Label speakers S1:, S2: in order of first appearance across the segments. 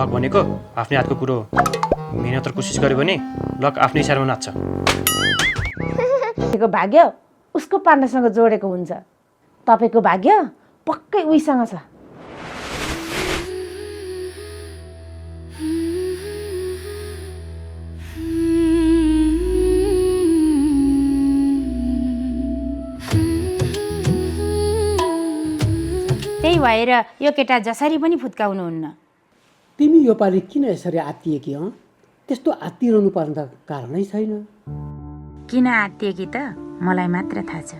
S1: Lock भनेको आफ्नै हातको कुरो हो। मेहनत र कोसिस गर्यो भने लक आफ्नै इसारामा नाच्छ।
S2: तपाईँको भाग्य उसको पार्टनरसँग जोडेको हुन्छ, तपाईँको भाग्य पक्कै उहीसँग छ।
S3: त्यही भएर यो केटा जसरी पनि फुत्काउनुहुन्न।
S4: तिमी योपालि किन यसरी आत्तिएकी हँ? त्यस्तो आत्तिरहनु पर्ने त कारणै छैन।
S3: किन आत्तिएकी त मलाई मात्र थाहा छ।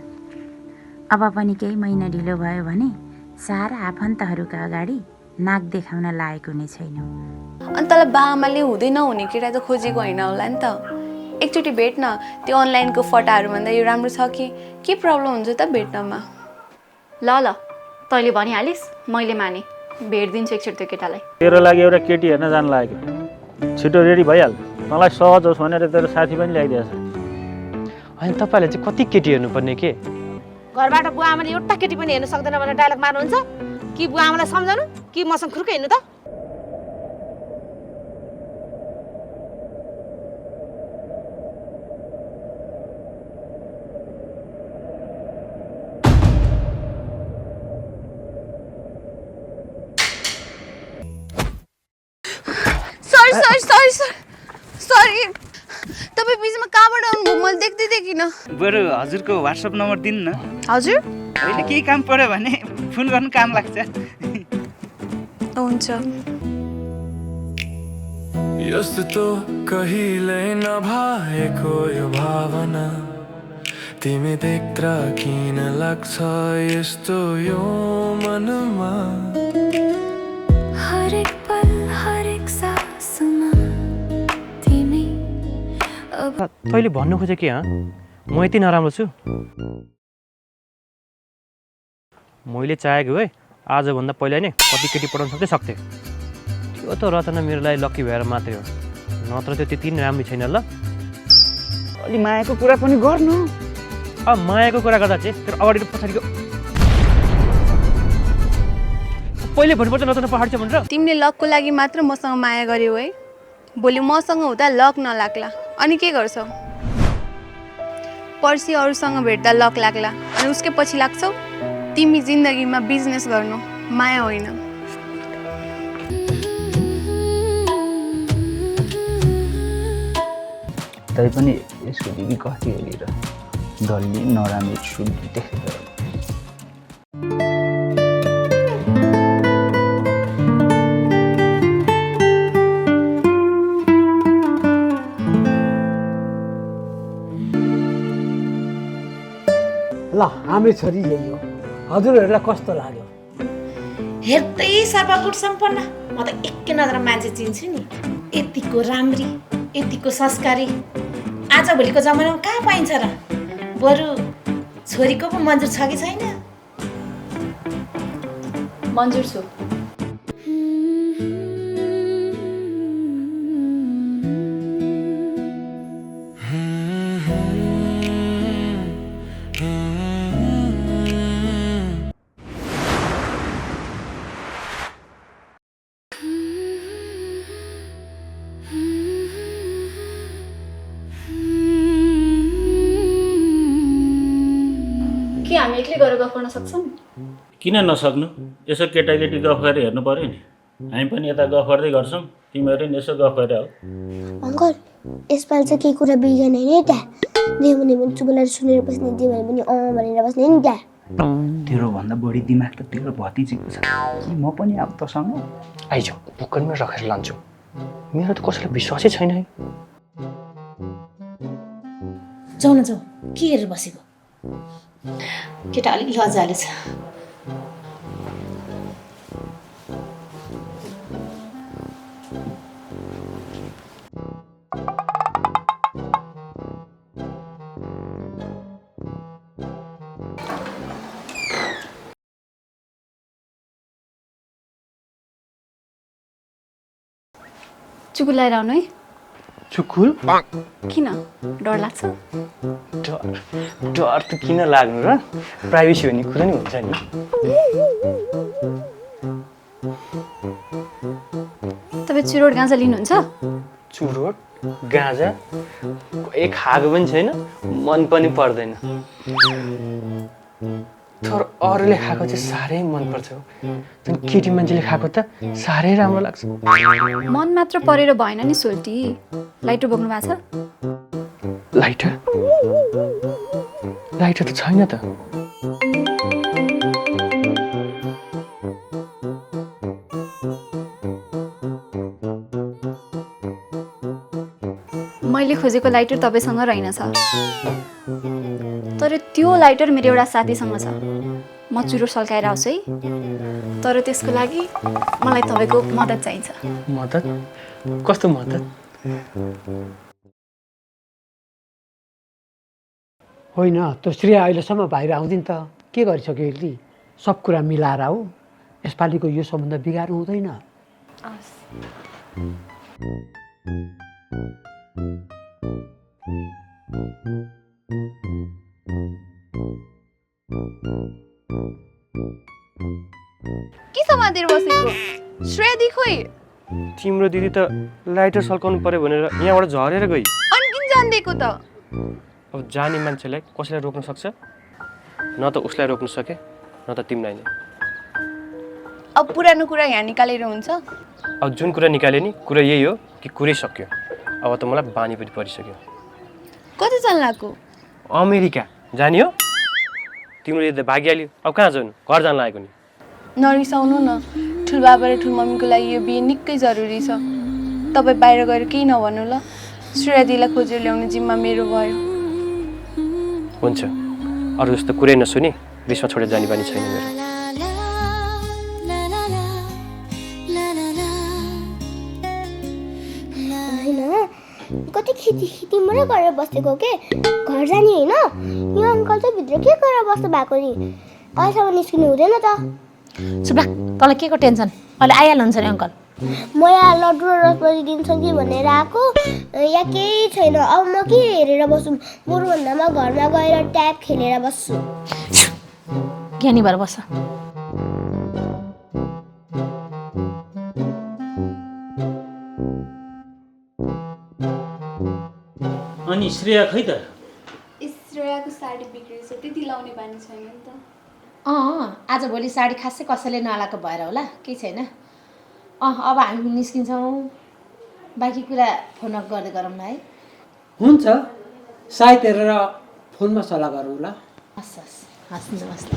S3: अब पनि केही महिना ढिलो भयो भने सारा आफन्तहरूका अगाडि नाक देखाउन लागेको नै छैन।
S5: अनि तँलाई बाआमाले हुँदै नहुने केटा त खोजेको होइन होला नि त। एकचोटि भेट न, त्यो अनलाइनको फटाहरूभन्दा यो राम्रो छ कि के प्रब्लम हुन्छ त भेट्नमा?
S6: ल ल तैँले भनिहालिस्, मैले माने, भेटिदिन्छु एकचोटि त्यो केटालाई।
S7: तेरो लागि एउटा केटी हेर्न जान लागेको, छिटो रेडी भइहाल। तँलाई सहज होस् भनेर तेरो साथी पनि ल्याइदिएछ।
S1: अनि तपाईँले चाहिँ कति केटी हेर्नुपर्ने के?
S2: घरबाट बुवा आमाले एउटा केटी पनि हेर्नु सक्दैन भनेर डायलग मार्नुहुन्छ कि बुवा आमालाई सम्झाउनु कि मसँग खुर्कै हिँड्नु त?
S5: सरी तपाईँ बिचमा कहाँबाट आउनुभयो? मैले देख्दै देखिनँ।
S8: बरु हजुरको व्हाट्सएप नम्बर दिनु न।
S5: हजुर
S8: अहिले केही काम पर्यो भने फोन गर्नु काम लाग्छ।
S5: हुन्छ।
S9: यस्तो कहिल्यै नभएको यो भावना तिमी देख्दा किन लाग्छ यस्तो यो मनमा?
S10: हरेक पल हरेक सासमा तिमी।
S1: तैँले भन्नु खोजे के? म यति नराम्रो छु? मैले चाहेको भए आजभन्दा पहिला नै कति केटी पठाउन सक्थेँ। त्यो त रचना मेरो लागि लक्की भएर मात्रै हो, नत्र त्यो त्यति नै राम्रो छैन। ल
S8: अलि मायाको कुरा पनि गर्नु।
S1: अब मायाको कुरा गर्दा चाहिँ त्यो अगाडि र पछाडिको पहिले भन्नुपर्छ रचना पहाड छ भनेर।
S5: तिमीले लकको लागि मात्र मसँग माया गर्यौ है? भोलि मसँग हुँदा लक नलाग्ला अनि के गर्छौ? पर्सि अरूसँग भेट्दा लक लाग्ला अनि उसकै पछि लाग्छौ? तिमी जिन्दगीमा बिजनेस गर्नु, माया होइन।
S8: तै पनि यसको दिदी कति हेरेर डल्ली नराम्रो छु देखेर।
S4: ल हाम्रो छोरी यही हो। हजुरहरूलाई कस्तो लाग्यो?
S2: हेर्दै सर्वगुण सम्पन्न। म त एकै नजरमा मान्छे चिन्छु नि। यतिको राम्री, यतिको संस्कारी आजभोलिको जमानामा कहाँ पाइन्छ र? बरु छोरीको पो मन्जुर छ कि छैन?
S6: मन्जुर छु। के हामी एक्लै गएर गफ गर्न सक्छौँ?
S7: किन नसक्नु? यसो केटाकेटी गफ गरेर हेर्नु पऱ्यो नि। हामी पनि यता गफ गर्दै गर्छौँ, तिमीहरू नि यसो गफ गरेर हो।
S10: अङ्कल यसपालि चाहिँ केही कुरा बिग्रेन नि त? जे भने पनि चुप लागेर सुनेर बस्ने, जे भने पनि भनेर बस्ने नि त?
S8: तेरो भन्दा बढी दिमाग त तेरो भतिजीको छ कि म पनि अब तसँग
S1: आइज बुकनमा राखेर लान्छु। मेरो त कसैलाई विश्वासै छैन है।
S2: जाउँ न जाउँ, के हेरेर बसेको? केटा अलिक लजाले छ।
S6: चुकुल लगाएर आउनु है।
S1: चुकुल?
S6: किन डर लाग्छ?
S1: डर त किन लाग्नु र? प्राइभेसी भन्ने कुरा नि हुन्छ नि।
S6: तपाईँ चुरोट गाँजा लिनुहुन्छ?
S1: चुरोट गाँजा कहिले खाएको पनि छैन, मन पनि पर्दैन। तर अरूले खाएको चाहिँ साह्रै मनपर्छ। झन् केटी मान्छेले खाएको त साह्रै राम्रो लाग्छ।
S6: मन मात्र परेर भएन नि सोल्टी। लाइटर बोक्नु भएको छ?
S1: लाइटर लाइटर त छैन त।
S6: मैले खोजेको लाइटर तपाईँसँग रहेनछ। तर त्यो लाइटर मेरो एउटा साथीसँग छ। म चुरोट सल्काएर आउँछु है। तर त्यसको लागि मलाई तपाईँको मद्दत चाहिन्छ।
S1: मद्दत? कस्तो मद्दत?
S4: होइन त्यो श्रेया अहिलेसम्म बाहिर आउँदैन त के गरिसक्यो यसले? सब कुरा मिलाएर आऊ। यसपालिको यो सम्बन्ध बिगार्नु हुँदैन।
S5: के समातेर बसेको? श्रेया दी खोइ?
S1: तिम्रो दिदी त लाइटर सल्काउनु पर्यो भनेर यहाँबाट झरेर गई।
S5: अनि किन जान्दिएको त?
S1: अब जाने मान्छेलाई कसैलाई रोक्न सक्छ? न त उसलाई रोक्न सके, न त तिमीलाई नै।
S5: अब पुरानो कुरा यहाँ निकालेर हुन्छ?
S1: अब जुन कुरा निकाल्यो नि, कुरा यही हो कि कुरै सक्यो। अब त मलाई बानी पनि परिसक्यो।
S5: कति जान लाग्यो?
S1: अमेरिका जाने हो? तिम्रो त भागिहाल्यो। अब कहाँ जानु? घर जान लागेको नि।
S5: नरिसाउनु न। ठुलबाबा र ठुलमम्मीको लागि यो बिहे निकै जरुरी छ। तपाईँ बाहिर गएर केही नभन्नु ल। श्रेया दिदीलाई खोजेर ल्याउने जिम्मा मेरो भयो।
S1: हुन्छ, अरू जस्तो कुरै नसुने रिसमा छोडेर जाने बानी छैन मेरो।
S10: कति खिची मात्रै गरेर बसेको के घर जाने होइन? यो अङ्कल चाहिँ भित्र के गरेर बस्नु भएको नि? अहिलेसम्म निस्किनु हुँदैन त।
S2: सुब्ला, तँलाई के को टेन्सन? अहिले आइहाल्नुहुन्छ नि अङ्कल।
S10: म यहाँ लड्डु र रसबरी दिन्छ कि भनेर आएको, यहाँ केही छैन। अब म के हेरेर बस्छु? बरुभन्दा म घरमा गएर ट्याब खेलेर बस्छु।
S2: ज्ञानी भएर बस्छ।
S7: अनि श्रेया खै त?
S5: श्रेयाको साडी बिग्रेछ, त्यति लाउने बानी छैन नि त।
S2: आजभोलि साडी खासै कसैले नलाएको भएर होला, केही छैन। अब हामी निस्किन्छौँ। बाँकी कुरा फोन गर्दै गरौँ न है।
S4: हुन्छ, सायद हेरेर फोनमा सल्लाह गरौँ ल।
S2: हस् हस् हस् नमस्ते।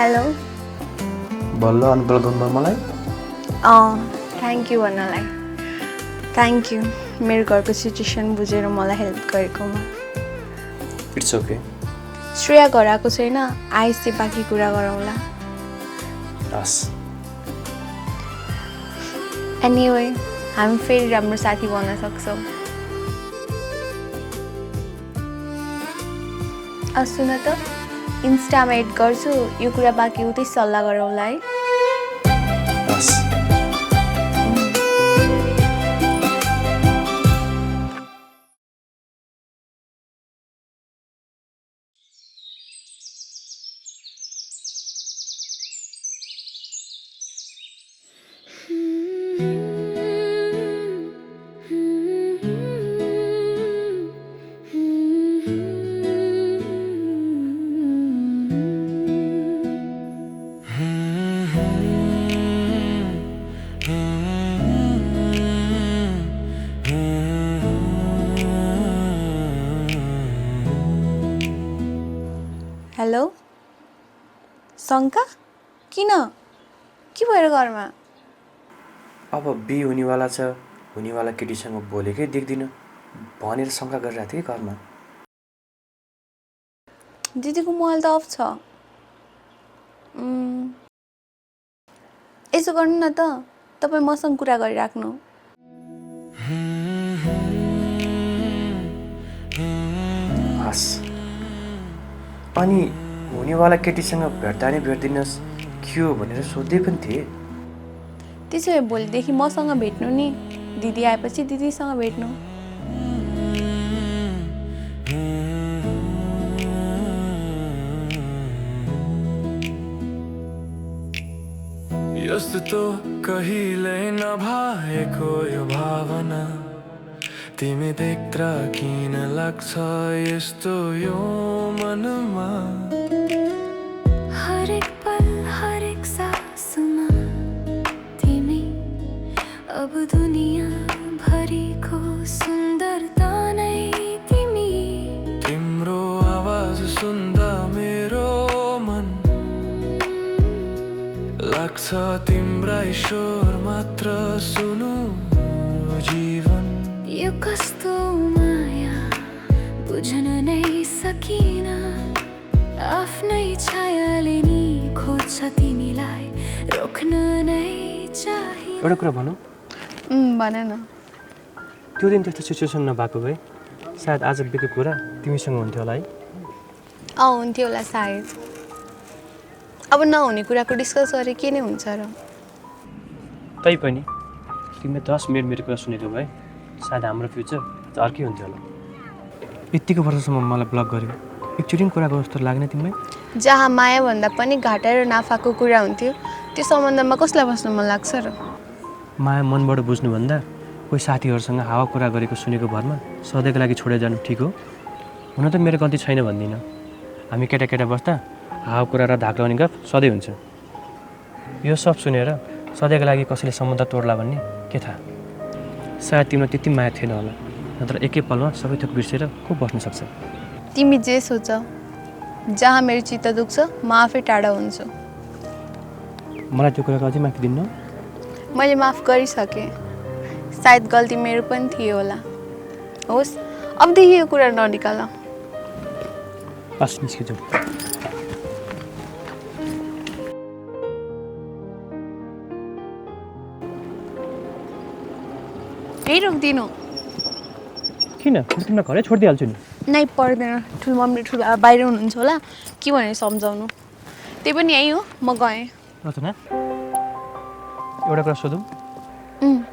S5: हेलो।
S8: बल्ल अनबल गर्नु मलाई?
S5: थ्याङ्क यू भन्नलाई। थ्याङ्क यू मेरो घरको सिचुएसन बुझेर मलाई हेल्प गरेकोमा।
S1: It's okay.
S5: श्रेया घर आएको छैन, आएपछि बाँकी कुरा गरौँला।
S1: हस्।
S5: एनिवे हामी फेरि राम्रो साथी बन्न सक्छौँ। सुन त, इन्स्टामा एड गर्छु, यो कुरा बाँकी उतै सल्लाह गरौँला है।
S1: हस्।
S5: हेलो शङ्का, किन? के भएर घरमा?
S1: अब बिहे हुनेवाला छ, हुनेवाला केटीसँग बोलेकै देख्दिनँ भनेर शङ्का गरिरहेको थिएँ कि घरमा।
S5: दिदीको मोबाइल त अफ छ। यसो गर्नु न त, तपाईँ मसँग कुरा गरिराख्नु।
S1: हस्, अनि हुनेवाला केटीसँग भेट्दा नि भेट्दिनस् के हो भनेर सोध्दै पनि थिएँ।
S5: त्यसो भए भोलिदेखि मसँग भेट्नु नि, दिदी आएपछि दिदीसँग भेट्नु।
S9: यस्तो कहिल्यै नभएको यो भावना तिमी देख्दा किन लाग्छ यस्तो यो मनमा।
S11: हरेक पल हरेक सासमा तिमी अब दुनिया भरिको सुन्दरता नै तिमी।
S9: तिम्रो आवाज सुन्दा मेरो मन लाग्छ तिम्रा ईश्वर मात्र सुनु जीवन।
S11: यो कस्तो माया बुझ्न नै सकिन, आफ्नै छायाले नि खोज्छ तिमीलाई रोक्न नै चाहिन।
S1: एउटा कुरा भनौँ,
S5: भन न।
S1: त्यो दिन त्यस्तो सिचुएसन नभएको भए सायद आज बितेको कुरा तिमीसँग हुन्थ्यो होला है।
S5: हुन्थ्यो होला सायद। अब नहुने कुराको डिस्कस गरे के नै हुन्छ र।
S1: तैपनि तिमीले 10 मिनट मेरो कुरा सुनेको भए सायद हाम्रो फ्युचर अर्कै हुन्थ्यो होला। यतिको वर्षसम्म मलाई ब्लक गर्यो, एकचोटि कुरा गरो जस्तो लाग्ने तिमीलाई?
S5: जहाँ माया भन्दा पनि घाटा र नाफाको कुरा हुन्थ्यो त्यो सम्बन्धमा कसलाई बस्न मन लाग्छ र।
S1: माया मनबाट बुझ्नुभन्दा कोही साथीहरूसँग हावा कुरा गरेको सुनेको भरमा सधैँको लागि छोडेर जानु ठिक हो। हुन त मेरो गल्ती छैन भन्दिनँ, हामी केटा बस्दा हावा कुरा र धाक लगाउने गफ सधैँ हुन्छ। यो सब सुनेर सधैँको लागि कसैले सम्बन्ध तोड्ला भन्ने के थाहा। सायद तिमीलाई त्यति माया थिएन होला, नत्र एकै पलमा सबै थोक बिर्सेर को बस्न सक्छ।
S5: तिमी जे सोच, जहाँ मेरो चित्त दुख्छ म आफै टाढा हुन्छु।
S1: मलाई त्यो कुराको अझै माफी दिन्न?
S5: मैले माफ गरिसकेँ, सायद गल्ती मेरो पनि थियो होला। होस्, अबदेखि यो कुरा ननिकाल।
S1: हस्, निस्किजाउँ।
S5: यही रोकिदिनु।
S1: किन? तिमीलाई घरै छोडिदिइहाल्छु नि।
S5: नै पर्दैन, ठुलो मम्मी ठुलो बाहिर हुनुहुन्छ होला के भनेर सम्झाउनु। त्यही पनि यही हो, म गएँ।
S1: रचना, एउटा कुरा सोधौँ?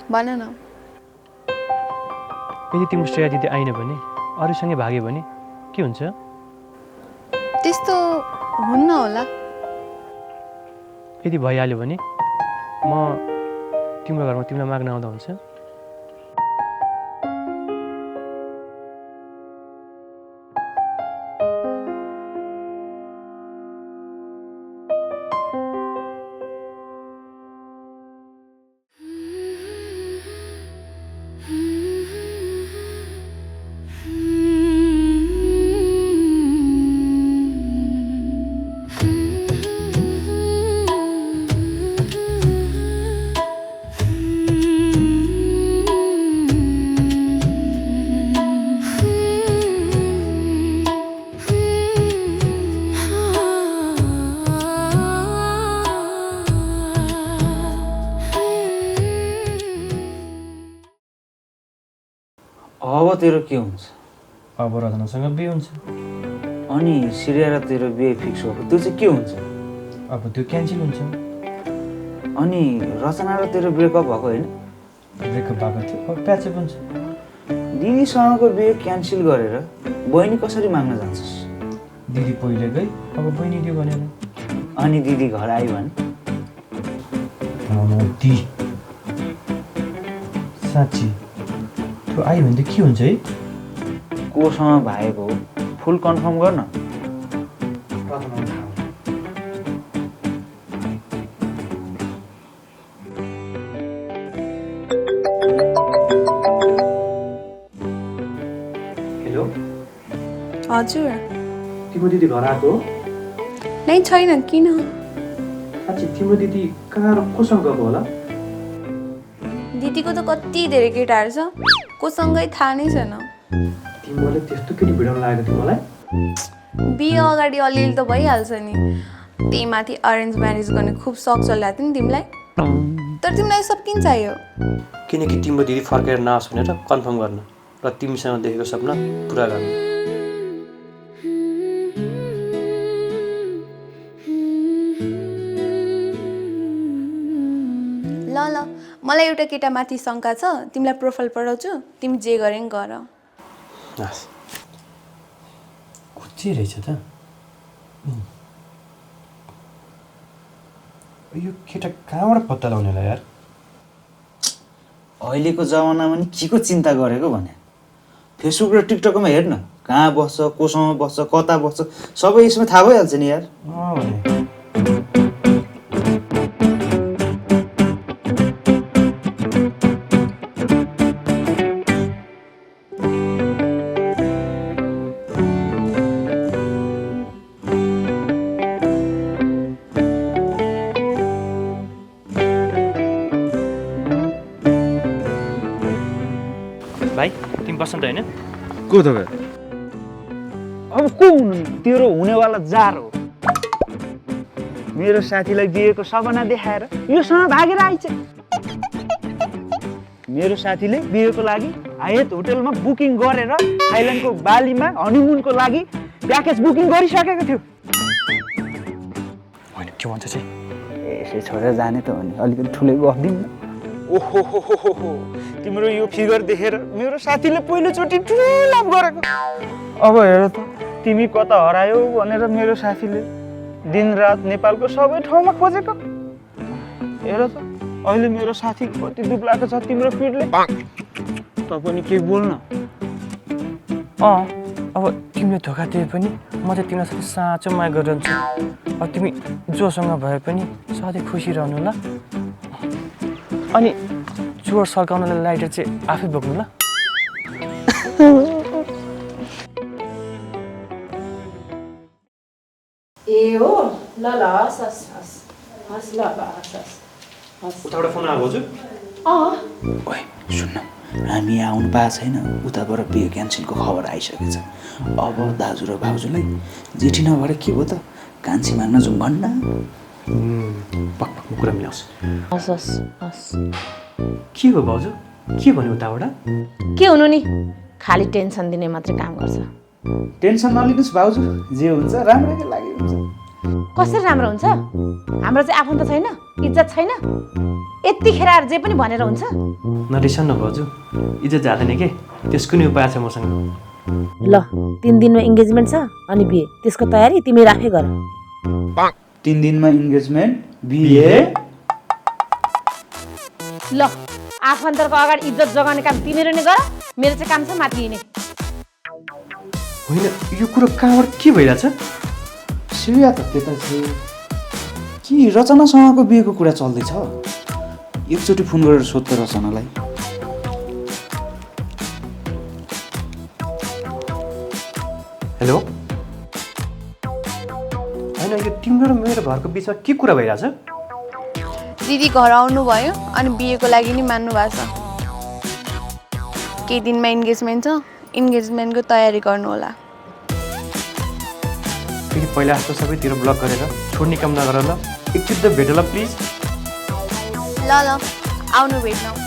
S5: भन न।
S1: यदि तिम्रो श्रेया दिदी आइन भने, अरूसँगै भाग्यो भने के हुन्छ?
S5: त्यस्तो हुन्न होला।
S1: यदि भइहाल्यो भने म तिम्रो घरमा तिमीलाई माग्न आउँदा हुन्छ?
S8: अब तेरो के हुन्छ?
S1: अब रचनासँग बिहे हुन्छ।
S8: अनि श्रेया र तेरो बिहे फिक्स भएको त्यो चाहिँ के हुन्छ?
S1: अब त्यो क्यान्सल हुन्छ।
S8: अनि रचना र तेरो ब्रेकअप भएको होइन?
S1: ब्रेकअप भएको थियो, अब प्याचअप हुन्छ।
S8: दिदीसँगको बिहे क्यान्सल गरेर बहिनी कसरी माग्न जान्छस्?
S1: दिदी पहिले गई, अब बहिनी दियो भनेर।
S8: अनि दिदी घर आयो भने?
S1: साँच्ची त्यो आयो भने त के हुन्छ है?
S8: कोसँग भएको हो फुल कन्फर्म गर्न।
S1: हेलो
S5: हजुर।
S1: तिम्रो दिदी घर आएको?
S5: नै छैन, किन?
S1: साँच्ची तिम्रो दिदी कहाँ र कोसँग गएको होला?
S5: दिदीको त कति धेरै केटाहरू छ कोसँगै थाहा नै छैन।
S1: तिमीले त्यस्तो केटी भिडाउन लागेको थियो मलाई?
S5: बिहे अगाडि अलिअलि त भइहाल्छ नि। त्यही माथि अरेन्ज म्यारेज गर्ने खुब सक चलिरहेको थियो नि तिमीलाई। तर तिमीलाई सब किन चाहियो?
S1: किनकि तिम्रो दिदी फर्केर नआओस् भनेर कन्फर्म गर्न र तिमीसँग देखेको सपना पुरा गर्न।
S5: ल ल मलाई एउटा केटामाथि शङ्का छ, तिमीलाई प्रोफाइल पठाउँछु, तिमी जे गरे नि गर।
S1: के रहेछ त? यो केटा कहाँबाट पत्ता लगाउने होला यार?
S8: अहिलेको जमानामा नि के को चिन्ता गरेको भने फेसबुक र टिकटकमा हेर्न कहाँ बस्छ, कोसँग बस्छ, कता बस्छ सबै यसमा थाहा भइहाल्छ नि यार।
S1: भाइ तिमी बस्नु त होइन?
S8: को तपाईँ? अब को हुनु नि? तेरो हुनेवाला जार हो। मेरो साथीलाई बिहेको सपना देखाएर योसँग भागेर आइछ। मेरो साथीले बिहेको लागि हायत होटलमा बुकिङ गरेर थाइल्यान्डको बालीमा हनीमुनको लागि प्याकेज बुकिङ गरिसकेको थियो।
S1: होइन के भन्छ चाहिँ?
S8: यसै छोडेर जाने त हो नि, अलिकति ठुलै गरिदिउँ न। ओहो हो हो हो हो, तिम्रो यो फिगर देखेर मेरो साथीले पहिलोचोटि ठुलो लाभ गरेको। अब हेर त तिमी कता हरायो भनेर मेरो साथीले दिनरात नेपालको सबै ठाउँमा खोजेको। हेर त अहिले मेरो साथी कति दुब्लाएको छ तिम्रो फिडले। त पनि के बोल्न?
S1: अब तिमीले धोका दिए पनि म चाहिँ तिमीलाई साथी साँचो माया गरिरहन्छु। अब तिमी जोसँग भए पनि सधैँ खुसी रहनु ल। अनि चोर सल्काउनलाई लाइटर चाहिँ आफै बोक्नु ल।
S2: ए हो ल ल हस् हस् हस् हस् ल ल हस् हस् हस्।
S1: उताबाट फोन आएको हजुर?
S8: ओए सुन्न, हामी यहाँ आउनु पाएको छैन, उताबाट बिहे क्यान्सलको खबर आइसकेछ। अब दाजु र भाउजूलाई जेठी नभएर के भयो त कान्छी माग्न जाउँ भन्न।
S1: पक्क कुरा मिलाउँछ।
S2: हस् हस् हस्।
S1: के हो भाउजू? के भन्यो उताबाट?
S2: के हुनु नि, खालि टेन्सन दिने मात्रै काम गर्छ।
S8: टेन्सन नलिनुहोस् भाउजू, जे हुन्छ राम्रै लागि हुन्छ।
S2: कसरी राम्रो हुन्छ? हाम्रो चाहिँ आफन्त छैन, इज्जत छैन? यतिखेर आएर जे पनि भनेर हुन्छ?
S1: नरिसन न भाउजू, इज्जत जाँदैन के, त्यसको नि उपाय छ मसँग।
S2: ल 3 दिनमा इन्गेजमेन्ट छ अनि बिहे, त्यसको तयारी तिमी आफै गर।
S8: 3 दिनमा इन्गेजमेन्ट, बिहे।
S2: ल आफन्तहरूको अगाडि इज्जत जगाउने काम तिमीहरू नै गर, मेरो चाहिँ काम छ माथि हिँड्ने।
S1: होइन यो कुरो कहाँबाट के भइरहेछ?
S8: सिरिया त त्यता चाहिँ के रचनासँगको बिहेको कुरा चल्दैछ। एकचोटि फोन गरेर सोध्छ रचनालाई।
S1: हेलो, होइन यो तिम्रो र मेरो घरको बिचमा के कुरा भइरहेछ?
S5: दिदी घर आउनु भयो अनि बिहेको लागि नि मान्नु भएको छ। केही दिनमा इन्गेजमेन्ट छ, इन्गेजमेन्टको तयारी गर्नु होला।
S1: फेरि पहिला जस्तो सबैतिर ब्लक गरेर छोड्ने काम नगर ल। एकचोटि त भेट ल प्लिज।
S5: ल ल आउनु भेट्न।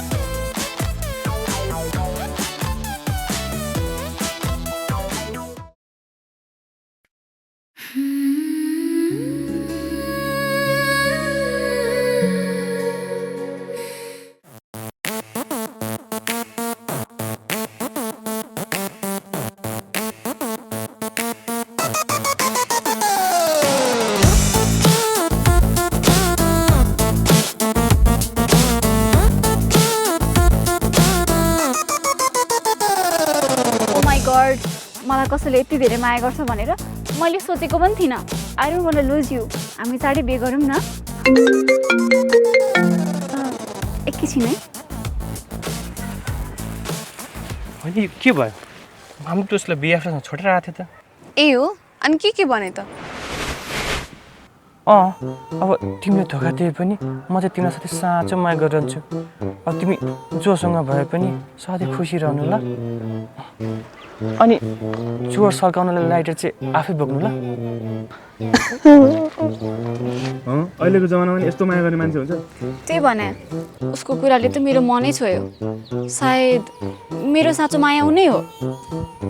S6: मलाई कसैले यति धेरै माया गर्छ भनेर मैले सोचेको पनि थिइनँ। I don't want to lose you. हामी चाँडै बिहे गरौँ न। एकैछिन है।
S1: होइन यो के भयो? हामी त उसलाई बिहे छोडेर आएको थियो त।
S5: ए हो, अनि के भने त?
S1: अब तिमीले धोका दिए पनि म चाहिँ तिम्रो साथै साँचो माया गरिरहन्छु। अब तिमी जोसँग भए पनि सधैँ खुसी रहनु ल। अनि चोर सल्काउनलाई लाइटर चाहिँ आफै बोक्नु ल।
S8: अहिलेको जमानामा नि यस्तो माया गर्ने मान्छे हुन्छ?
S6: त्यही भने उसको कुराले त मेरो मनै छोयो। सायद मेरो साँचो माया उनै हो।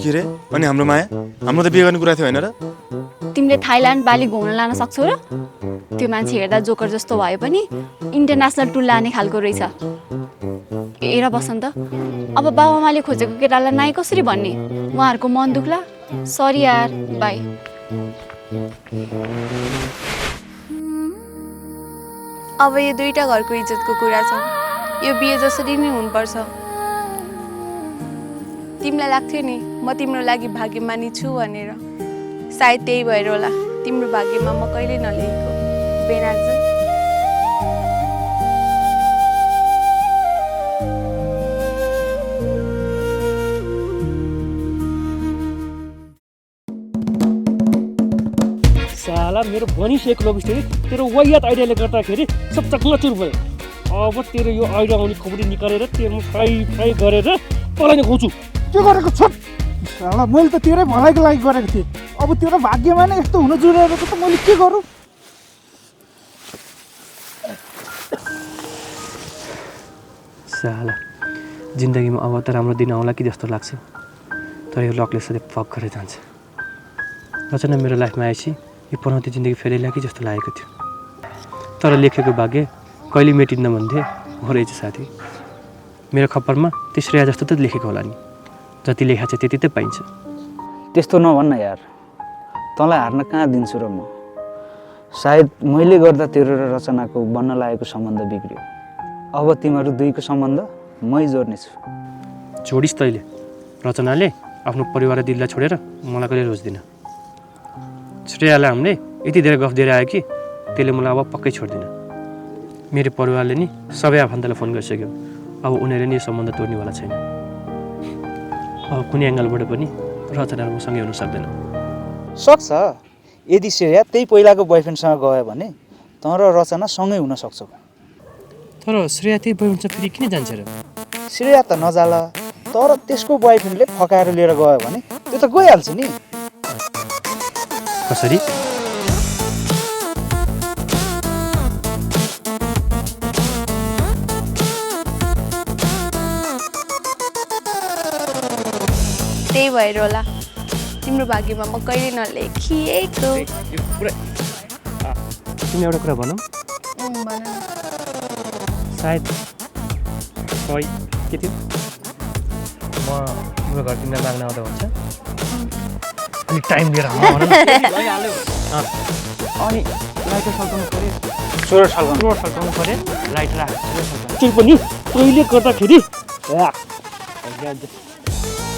S12: के रे? अनि हाम्रो माया? हाम्रो त बिहे गर्ने कुरा थियो होइन र?
S6: तिमीले थाइल्यान्ड बाली घुम्न लान सक्छौ र? त्यो मान्छे हेर्दा जोकर जस्तो भए पनि इन्टरनेसनल टुर लाने खालको रहेछ। हेर बसन्त, अब बाबामाले खोजेको केटालाई नाइ कसरी भन्ने? उहाँहरूको मन दुख्ला। सरी यार, बाई।
S5: अब यो दुईटा घरको इज्जतको कुरा छ। यो बिहे जसरी नै हुनुपर्छ। तिमीलाई लाग्थ्यो नि म तिम्रो लागि भाग्यमानी छु भनेर। सायद त्यही भएर होला तिम्रो भाग्यमा म कहिले नलेखेको। बेनार्जन।
S1: साला मेरो बनिसकेको लभ स्टोरी तेरो वाहियात आइडियाले गर्दाखेरि सब चकनाचुर भयो। अब तेरो यो आइडिया आउने खोपडी निकालेर तेरो फ्राई फ्राई गरेर पलाइने खुवाउँछु।
S13: के गरेको छ? साला मैले त तेरै भलाइको लागि गरेको थिएँ। अब तेरो भाग्यमा नै यस्तो हुन जुरेको त मैले के गरौँ?
S1: साला जिन्दगीमा अब त राम्रो दिन आउला कि जस्तो लाग्छ। तर यो लकले सधैँ फक गरेर जान्छ। रचना मेरो लाइफमा आएपछि यो पनौती जिन्दगी फेरिला कि जस्तो लागेको थियो। तर लेखेको भाग्य कहिले मेटिन्न भन्थे हो रहेछ साथी। मेरो खप्परमा त्यो श्रेया जस्तो त लेखेको होला नि। जति लेखा छ त्यति त पाइन्छ।
S8: त्यस्तो नभन्न यार, तँलाई हार्न कहाँ दिन्छु र म। सायद मैले गर्दा तेरो र रचनाको बन्न लागेको सम्बन्ध बिग्रियो। अब तिमीहरू दुईको सम्बन्ध मै जोड्नेछु।
S1: जोडिस् तैँले। रचनाले आफ्नो परिवार र दिदीलाई छोडेर मलाई कहिले रोज्दिन। श्रेयालाई हामीले यति धेरै गफ दिएर आयो कि त्यसले मलाई अब पक्कै छोड्दिन। मेरो परिवारले नि सबै आफन्तलाई फोन गरिसक्यो। अब उनीहरूले नि यो सम्बन्ध तोड्नेवाला छैन। अब कुनै एङ्गलबाट पनि रचना मसँगै हुन सक्दैन।
S8: सक्छ। यदि श्रेया त्यही पहिलाको बोयफ्रेन्डसँग गयो भने तँ र रचना सँगै हुन सक्छौ।
S1: तर श्रेया त्यही बोयफ्रेन्डसँग फेरि किन जान्छ र?
S8: श्रेया त नजाला, तर त्यसको बोयफ्रेन्डले फकाएर लिएर गयो भने त्यो त गइहाल्छ नि।
S1: कसरी?
S5: त्यही भएर होला तिम्रो भाग्यमा म कहिले नलेखिएको।
S1: तिमी एउटा कुरा भनौ।
S5: भन न।
S1: सायद सही के थियो? म तिम्रो घर तिमीलाई माग्न आउँदा हुन्छ अलिक टाइम लिएर अनि लाइटर सल्काउनु पऱ्यो।
S8: चोर सल्काउनु
S1: पऱ्यो। लाइटर राखेर पनि तैँले गर्दाखेरि